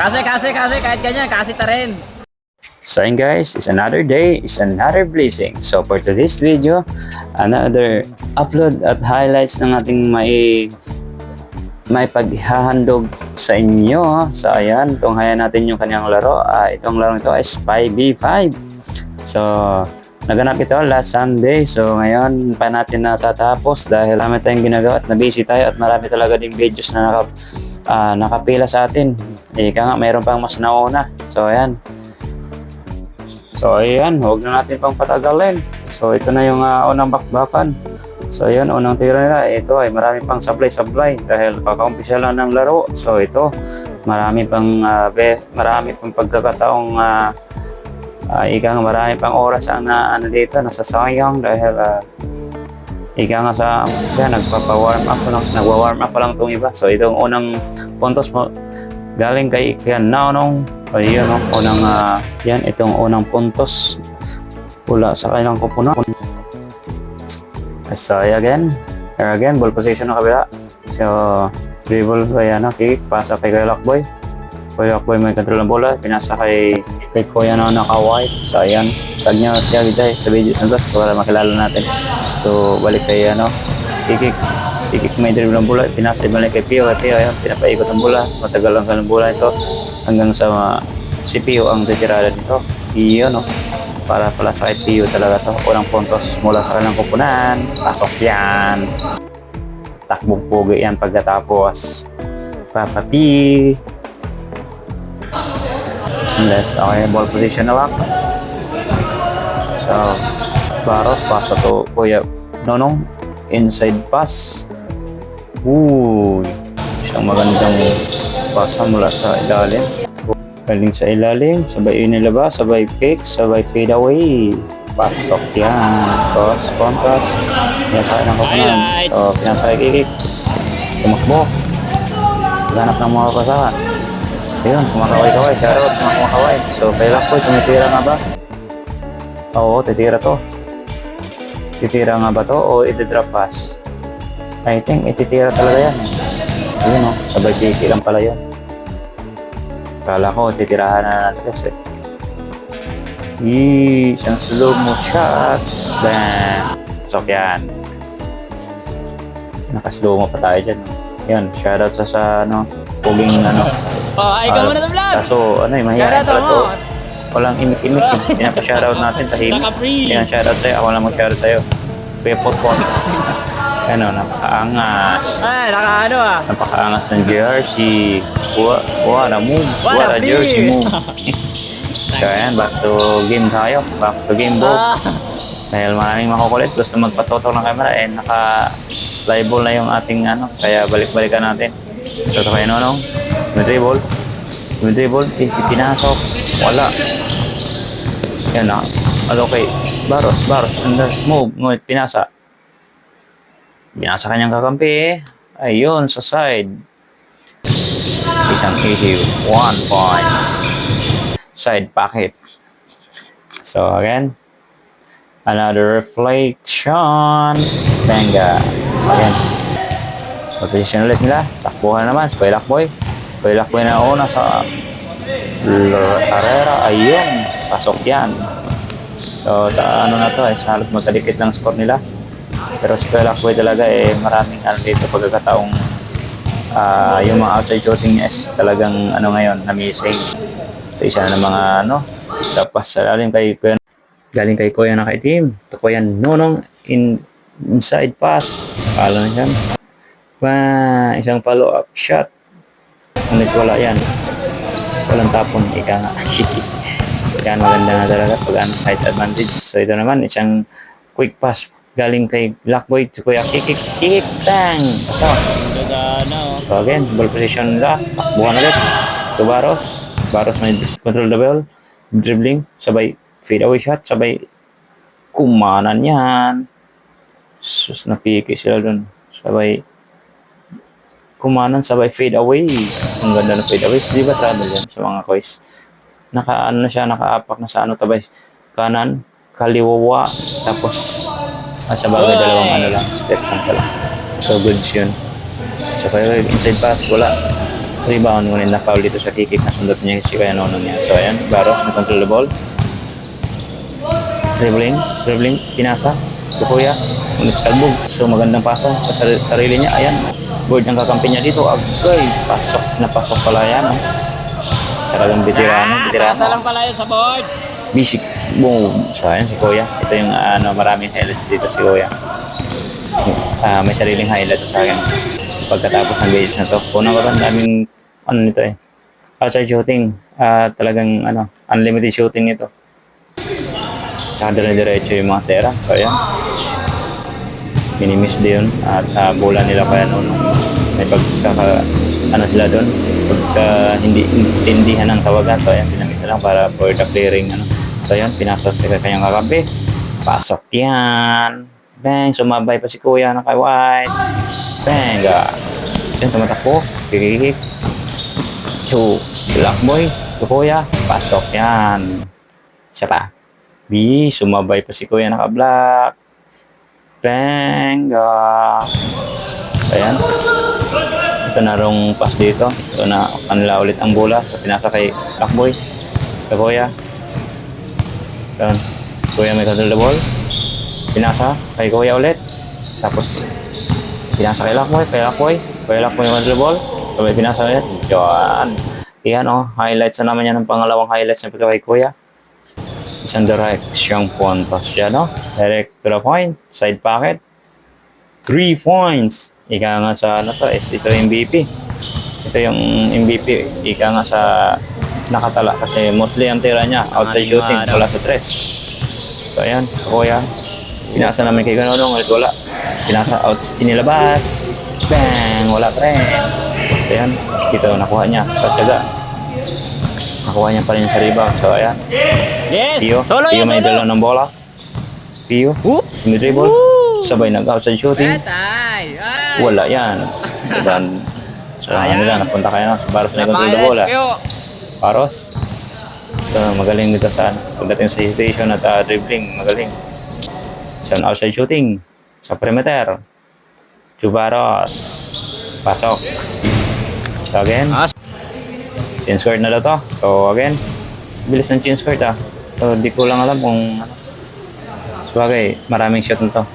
Kasi, kahit ganyan, kasi ta rin. So yun guys, it's another day, it's another blessing. So for today's video, another upload at highlights ng ating may paghahandog sa inyo. So ayan, tunghayan natin yung kanyang laro. Itong laro ito is 5v5. So naganap ito last Sunday. So ngayon pa natin natatapos dahil marami tayong ginagawa at na-busy tayo at marami talaga ding videos na nakapila sa atin. Ika nga, mayroon pang mas nauna. So ayan. So ayan, huwag na natin pang patagalin. So ito na yung unang bakbakan. So ayan, unang tira nila. Ito ay marami pang supply dahil kaka-umpisa lang ng laro. So ito, marami pang pagkakataong marami pang oras ang dito nasasayang dahil nagpapa-warm up pa lang itong iba. So itong unang puntos mo galing kay Nanong. Ayun, itong unang puntos wala sa kanilang kupunan. So again, ball position ng kabila. So dribble, ayan, kick, pasa kay Lockboy. Lockboy may control ng bola, pinasa kay Kuya na naka-white. So ayan, tag niya siya guys sa videos na to para makilala natin. So balik kay kick may dribble ng bola, pinasa balik kay Pio. Ayan, pinapaikot ang bola, matagal lang ng bola ito hanggang sa si Pio ang titirada nito. Iyon, para pala sa kay Pio talaga to. Unang puntos mula sa kanilang kupunan. Pasok yan. Takbong pugi yan pagkatapos. Papa P. Unless, okay, ball position na lang. So, Baros, pasa to Kuya Nonong. Inside pass. Uy, isang magandang pasa mula sa ilalim. Galing sa ilalim, sabay inilabas, sabay kick, sabay fade away. Pasok yan. Cross, contrast. Pinasakay ng kapunan. So, pinasakay kick. Tumakbo. Ganap ng mga pasahan. Ayun, kumakaway-kaway. Shoutout sa mga kumakaway. So, kay Lockboy, tumitira nga ba? Oo, titira to. Titira nga ba to o iti-drop pass? I think ititira talaga yan. Ayun, sabay kick lang pala yun. Kala ko, titirahan na natin kasi. Isang slow mo shot. Bam! So, yan. Naka-slow mo pa tayo dyan. Yan, shoutout sa puging Ikaw muna sa vlog. Kaso, mahihayin pala to. Walang imik-imik. Pinapa-shoutout natin, tahimik. Yan, shoutout sa'yo. Ako lang mag-shoutout sa'yo. Pepot-pot. Napakaangas. Napakaangas ng jersey. What a move. What a jersey move. So ayan, back to game tayo. Back to game ball. Dahil maraming makukulit. Gusto magpatotok ng camera. Naka-live ball na yung ating kaya balik-balikan natin. So ito kayo Nonong. Dribble. Pinasok. Wala. Yan na. Okay. Baros. Move. Pinasa kanyang kakampi. Ayun, sa side. Isang easy 1 point. Side pocket. So again, another reflection. Benga. So again, position ulit nila. Takbuhan naman. Lockboy na una sa karera. Ayun, pasok yan. So sa na to, sa halos magkadikit lang score nila. Pero si Lockboy talaga maraming dito pagkakataong yung mga outside shooting niya is talagang ngayon na-missing. So isa na ng mga tapos sa galing kay Kuya na kay team. Ito Kuya Nonong inside pass. Pala na yan. Isang follow-up shot. Ngunit wala yan. Walang tapon. Ika nga. Yan, maganda na talaga pag height advantage. So ito naman, isang quick pass galing kay Lockboy to Kuya kick tang. So again, ball position nila. Takbuhan ulit. To Baros may control the ball, dribbling, sabay fade away shot, sabay kumanan yan. Sus, napiki sila dun. Sabay kumanan, sabay fade away. Ang ganda ng fade away. Di ba travel yan sa mga koys? Naka-apak na sa tabay kanan, kaliwawa, tapos sa bagay dalawang step lang pala. So goods yun. So kaya inside pass, wala. Rebound, ngunit na-foul dito sa kikik na sundot niya si Kuya Nonong niya. So ayan, Baros, na-control the ball. Dribbling, pinasa. Si Kuya, ngunit salbog. So magandang pasa sa sarili niya. Ayan, board ang kakampi niya dito. Agay, pasok pala yan. Oh. Talagang veterano. Pasa lang pala yun sa board. Basic, boom. So ayan, si Kuya. Ito yung maraming highlights dito si Kuya. May sariling highlight sa akin pagkatapos ng beses na to. Unang ko daming nito eh. Outside shooting. Talagang unlimited shooting nito. Tsaka dire-diretso yung mga tera. So ayan. Minimiss din yun. At bola nila kaya noon. May sila doon. Pagka hindi intindihan ng tawagan. So ayan, pinamisa lang para for the clearing. So ayan, pinasa sa kanyang kakampi. Pasok yan. Bang, sumabay pa si Kuya ng kay White. Bang, yan, tumatakbo. Kikikik. So, Blackboy, si Kuya, pasok yan. Isa pa. Sumabay pa si Kuya naka-black. Bang, ayan. Ito na rong pass dito. So, na kanila ulit ang bola. So, pinasa kay Blackboy. Si Kuya. Ayan. Kuya may control the ball. Pinasa kay Kuya ulit. Tapos, pinasa kay Lakmoy. Kay Lakmoy yung control ball. So, may pinasa ulit. Yan. Yan, highlights na naman yan ng pangalawang highlights na kay Kuya. Isang direksyong puntos siya, direct to the point. Side pocket. 3 points. Ika nga sa ito yung MVP. Ito yung MVP. Ika nga sa nakatala. Kasi mostly ang tira niya. Outside shooting. Wala sa 3. So, ayan. Kuya. Pinasa namin kay Ganonong, ulit wala. Pinasa out, inilabas. Bang! Wala pa rin. So yan, ito nakuha niya sa tiyaga. Nakuha niya pa rin sa rebound. So ayan. Yes! Pio may dalaw ng bola. Pio, may dribble. Sabay nag-outside shooting. Patay! Wala yan. Diba? So nila, napunta kayo na. Baros na yung control the bola. Baros. So magaling dito sa pagdating sa situation at dribbling, magaling. Isang outside shooting sa perimeter. Chubaros. Pasok. So again. Chin squirt na daw to. So again. Bilis ng chin squirt So di ko lang alam kung sabagay, maraming shot na to.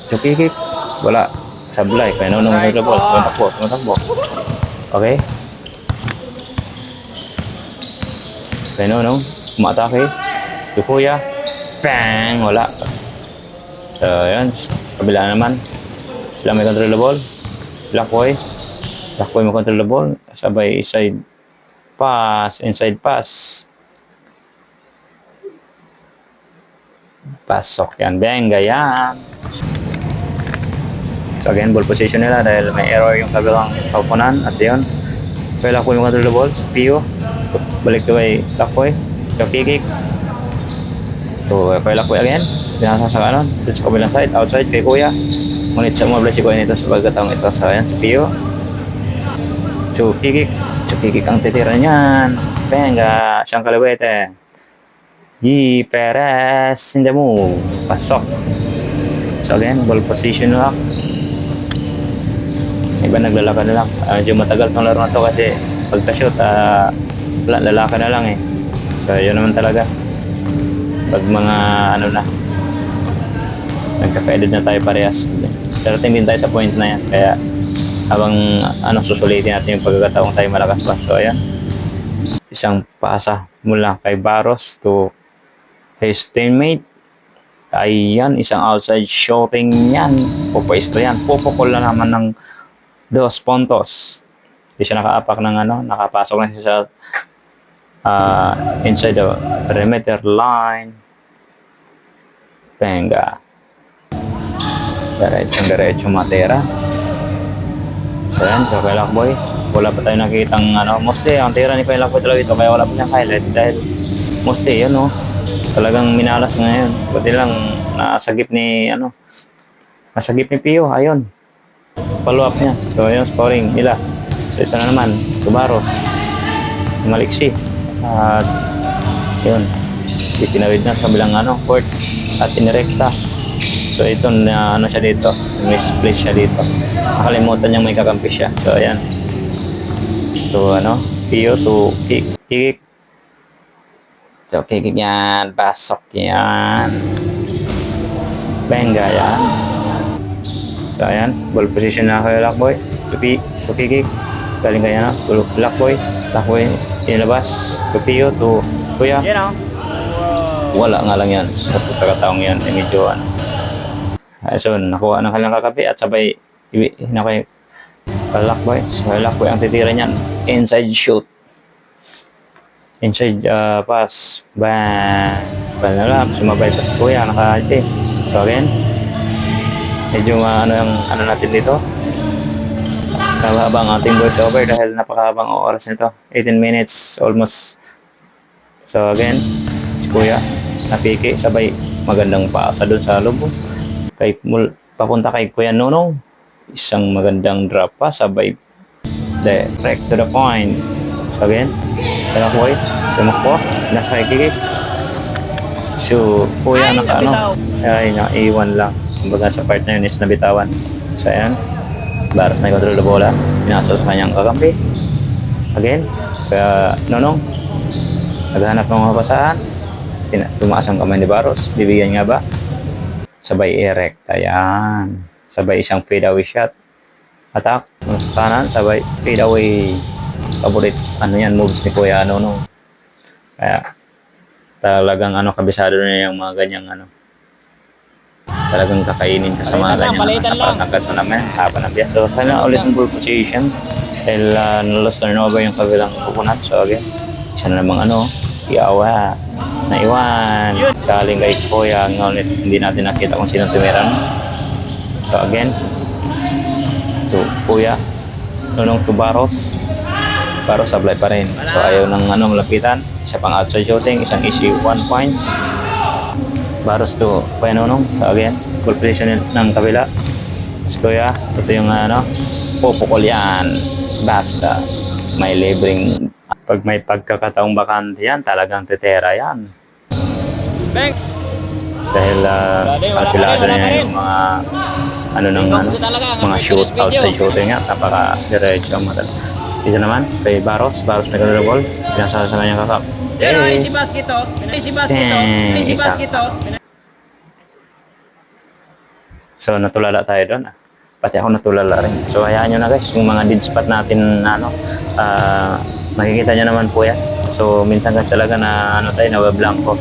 Chukikik. Wala. Sablay. Kaya nung the ball. Tumatakbo. Okay. Kaya nung umatake. Kuya. Bang! Wala. So, yan. Kabila naman. Sila may control the ball. Blackboy may control the ball. Sabay inside pass. Pasok yan. Bang! Ganyan. So, again, ball position nila dahil may error yung kabilang kaupunan. At yun. Kaya Blackboy may control the ball. Pio. Balik to kay Blackboy. Kick. So, kaya Kuya again. Pinasa sa kanon. Dito sa kabilang side. Outside kay Kuya. Ngunit sa umabla si Kuya nito sa pagkataong ito. So, ayan si Pio. So, kikik ang titira niyan. Venga. Siyang kalawete. Perez in the move. Pasok. So, again, ball position lock. Iba naglalakad na lang. Medyo matagal tong laro na to kasi pagka-shoot, lalakad na lang eh. So, yun naman talaga. Pag mga nagka-edit na tayo parehas. Darating din tayo sa point na yan. Kaya habang susulitin natin yung pagkakataong tayo malakas pa. So ayan. Isang pasa mula kay Baros to his teammate. Ayan, isang outside shooting yan. Pupuesto yan. Pupukol na naman ng 2 puntos. Hindi siya nakaapak ng nakapasok na siya sa inside the perimeter line. Venga. Diretso matera. So yan, kay Lakboy. Wala pa tayo nakitang mostly ang tira ni kay Lakboy talaga ito kaya wala pa siyang highlight dahil mostly talagang minalas ngayon. Pwede lang nasagip ni Pio. Ayun. Follow up niya. So ayun, scoring nila. So ito na naman, Tubaros. Maliksi. At yun, itinawid na sa kabilang court at inirekta. So ito na ano siya dito, misplace siya dito. Nakalimutan niyang may kakampi siya. So ayan. So ano, Pio to kick. So kick yan, pasok yan. Benga yan. So ayan, ball position na kayo Lockboy. To kick. Galing kaya na, to Lockboy. Lockboy, inilabas. To Pio, to Kuya. Yan o. Wala nga lang yan. Sa pagkakataong yan, eh, medyo ano. So, nakuha ng kanilang kakapi at sabay hinakay Lockboy. So, Lockboy ang titira niyan. Inside shoot. Inside pass. Bang! Panalap. Sumabay pa si Kuya. Naka-ate. So, again. Medyo ano natin dito. Habang ating voice over dahil napakahabang oras nito. 18 minutes almost. So, again. Si Kuya. Napiki. Sabay magandang paasa doon sa lobo. Papunta kay Kuya Nonong. Isang magandang drop pa, sabay direct to the point. So again, tumakbo, nasa kay Kiki. So, Kuya naiwan lang. Kumbaga sa part na yun is nabitawan. So ayan, Baros may control the bola, pinasa sa kanyang kakampi. Again, Kuya Nonong, naghanap ng mga pasahan. Tumaas ang kamay ni Baros, bibigyan nga ba? Sabay erect, ayan. Sabay isang fade away shot. Attack, sa kanan, sabay fade away. Paborit, moves ni Kuya Nonong. Kaya, talagang kabisado na yung mga ganyang talagang kakainin ka sa mga ganyang agad mo naman, haba ng biya. So, sana ulit ng ball position. Dahil na-lost turnover yung kabilang kukunat. So, again, isa na namang iawa. Naiwan. Galing kay Kuya, ngunit hindi natin nakita kung sino tumira. So again, so Kuya, Nonong to Baros. Baros sablay pa rin. So ayaw ng malapitan. Isa pang outside shooting, isang easy 1 points. Baros to Kuya Nonong. So again, full position ng kabila. So Kuya, ito yung pupukol yan. Basta may libreng. Pag may pagkakataong bakante yan, talagang tetera yan. Bang! Dahil kapilado na yung mga mga shoot outside shooting nga, napaka-diretso ang mata. Dito naman, kay Baros na gano'n na ball, pinasasa sa kanyang kakap. Pero easy basket to. Easy basket to. So natulala tayo doon. Pati ako natulala rin. So hayaan nyo na guys, yung mga dead spot natin makikita nyo naman po yan. So minsan kasi talaga na tayo, nawablanko.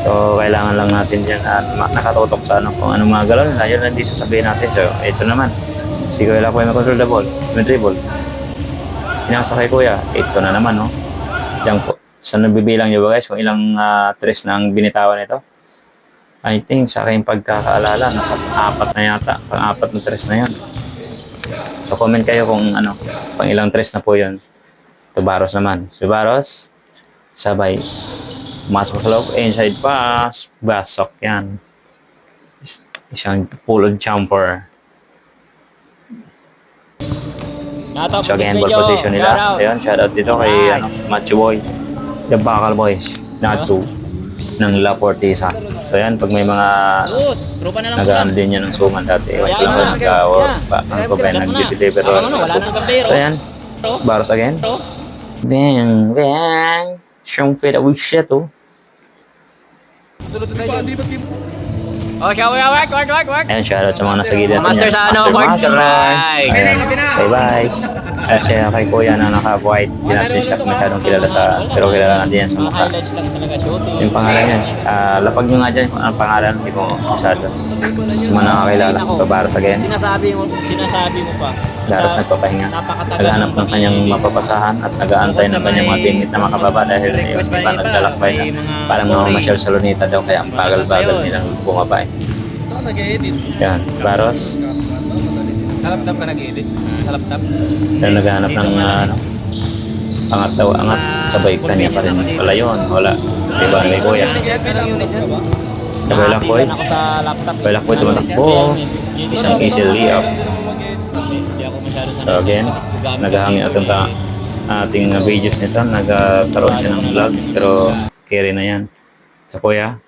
So kailangan lang natin dyan nakatutok sa kung anong mga galon na yun lang di sasabihin natin. So ito naman, si Kuya Lakoy mag-control the ball, may dribble. Pinasa kay Kuya, ito na naman Diyan po. So nabibilang nyo ba guys kung ilang tres na ang binitawan nito? I think sa aking pagkakaalala, nasa 4 na yata. Pang-4 na tres na yan. So comment kayo kung pang ilang tres na po yun. Ito Baros naman. Si Baros, sabay masok sa loob, inside pass, basok yan. Isang pulled jumper. So again, ball position nila. Ayun, shoutout dito kay Macho Boy, The Bakal Boys, Natu ng La Portisa. So yan, pag may mga nag-ano din yun ng suman dati, nag-deliver. So yan, Baros again. Bang, bang. Siyang fade away shit Oh, shower, work. Ayan, shoutout sa mga nasa gilid. Master sa court. Right. Bye-bye. Kasi kay Kuya na naka-white, hindi natin siya masyadong kilala pero kilala natin yan sa mukha. Highlights lang talaga shooting. Yung pangalan yan, lapag nyo nga dyan kung anong pangalan, hindi ko masyado. Sa mga nakakilala. So, Baros again. Sinasabi mo pa. Baros nagpapahinga. Naghahanap ng kanyang mapapasahan at nag-aantay ng kanyang mga teammate na makababa dahil yung iba naglalakbay na parang mga masyal sa lunita daw kaya ang bagal-bagal nilang bumaba. Yan, Baros. Sa laptop ka nag-edit? Sa laptop? Dahil naghahanap ng angat daw, angat. Sabay kanya pa rin. Wala yun, wala. Diba, may Kuya. Nagwalak Boy tumatakbo. Isang easy layup. So again, naghahangin atong ating videos nito. Nagkaroon siya ng vlog, pero carry na yan. Sa Kuya,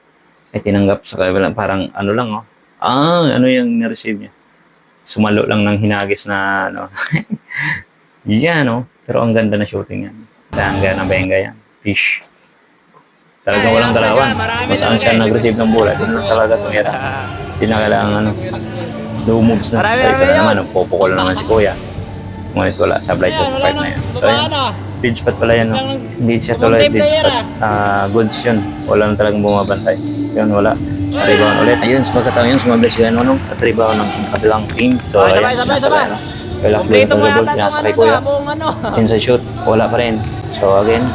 ay tinanggap sa kabilang parang lang Ano yung na-receive niya? Sumalo lang ng hinagis na ano. Yan, no? Pero ang ganda na shooting yan. Dahanga na benga yan. Fish. Talagang walang galawan. Kung saan siya nag-receive ng bola, doon lang talaga tumira. Hindi na kailangan ano. No moves na. So ito na naman, pupukol naman si Kuya. Ngunit wala, sablay siya sa part na yan. So yan, dead spot pala yan, no? Hindi siya tuloy dead spot. Goods yun. Wala na talagang bumabantay. Yun, wala. Rebound ulit. Ayun, sa pagkataon yun, sumabay sila nung at rebound ng kabilang team. So ayan, sabay. Kailangan Kompleto mo yung yata pinasa itong kay Kuya. ano. Inside shoot, wala pa rin. So again,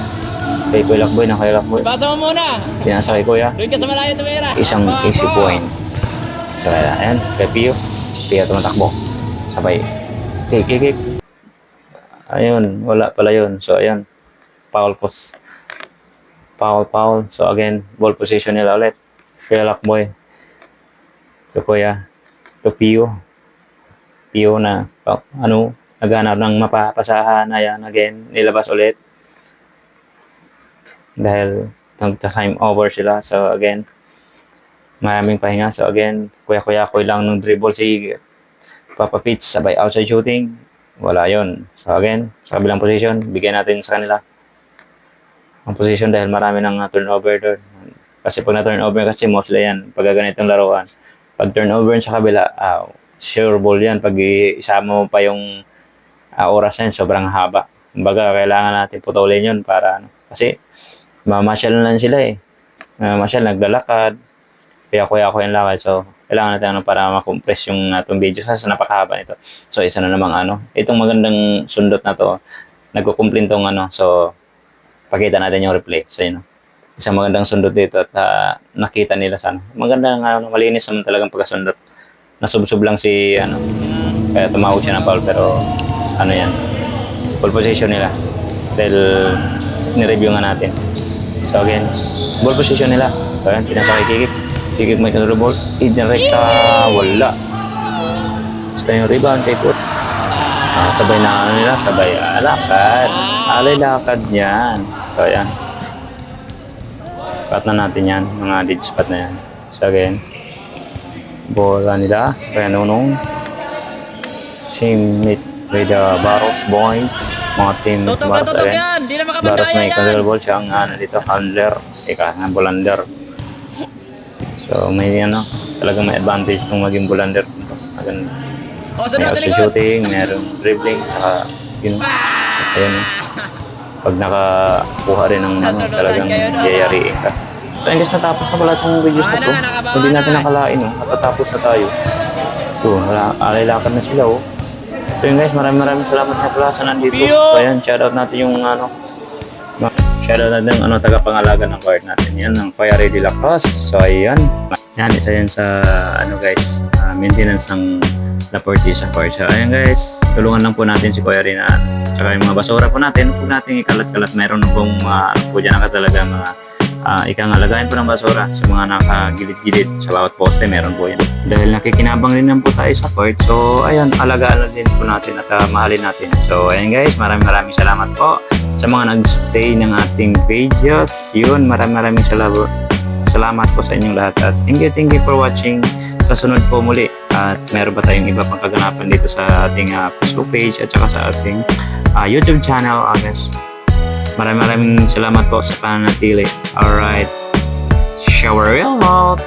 kay Kuya Lakboy na kay Lakboy. Basa mo muna. Pinasa kay Kuya. Doon ka sa malayo tumira. Isang easy point. So ayan, kay Pio. Pio tumatakbo. Sabay. Kick. Ayun, wala pala yun. So ayan, foul post. Foul. So again, ball position nila ulit. Kuya Lakboy. So Kuya, to Pio na naghanap ng mapapasahan. Ayan, again, nilabas ulit. Dahil nag-time over sila. So again, maraming pahinga. So again, kuya-kuya lang ng dribble si Papa Pitch. Sabay outside shooting. Wala yon. So again, sa kabilang position, bigyan natin sa kanila ang position dahil marami ng turnover doon. Kasi pag na-turnover kasi mostly yan, pag ganitong laruan. Pag turnover sa kabila, sure ball yan. Pag isama mo pa yung oras na yun, sobrang haba. Kumbaga, kailangan natin putulin yun para kasi mamasyal lang sila eh. Mamasyal, naglalakad. Kaya ko yung lakad. So, kailangan natin para makompress yung atong video kasi napakahaba nito. So, isa na namang itong magandang sundot na to, nagkukumplin tong So, pakita natin yung replay. So, yun. Isang magandang sundot dito at nakita nila sana. Maganda nga, malinis naman talagang pagkasundot. Nasubsob lang si kaya tumawag siya ng foul pero yan, full position nila. Dahil ni-review nga natin. So again, ball position nila. So ayan, pinasakay kikik may control ball. Indirekta, wala. Basta yung rebound kay Put. Sabay na nila, sabay lakad. Alay lakad yan. So ayan. Cut na natin yan, mga dead spot na yan. So again, bola nila, kaya nunong teammate with the Baros boys, mga team Baros yan, di na Baros makapagdaya may yan. control ball siya, ang dito, handler, bolander. So may talagang may advantage ng maging bolander. May outside shooting, meron dribbling, saka yun, ayun. Pag nakakuha rin ng talagang yayariin ka. So, I guess natapos na pala itong videos na to. Hindi natin nakalain, natatapos na tayo. So, alay-lakad na sila, So, yun guys, maraming salamat na pala sa nandito. So, ayan, shoutout natin yung, shoutout natin yung, tagapangalaga ng court natin. Yan, ng Kuya Ray de la Cruz. So, ayan. Yan, isa yan sa, guys, maintenance ng Laporte sa court. So, ayan guys, tulungan lang po natin si Kuya Ray na, tsaka yung mga basura po natin, huwag natin ikalat-kalat. Meron na pong po dyan talaga mga ikangalagayan po ng basura sa mga nakagilid-gilid sa bawat poste, meron po yan. Dahil nakikinabang rin lang po tayo sa court, so ayun, alagaan din po natin at mahalin natin. So ayun guys, maraming salamat po sa mga nag-stay ng ating videos. Yun, maraming salamat po sa inyong lahat at thank you for watching. Sa sunod po muli at meron pa tayong iba pang kaganapan dito sa ating Facebook page at saka sa ating YouTube channel. Maraming salamat po sa pananatili. Alright, shower real out.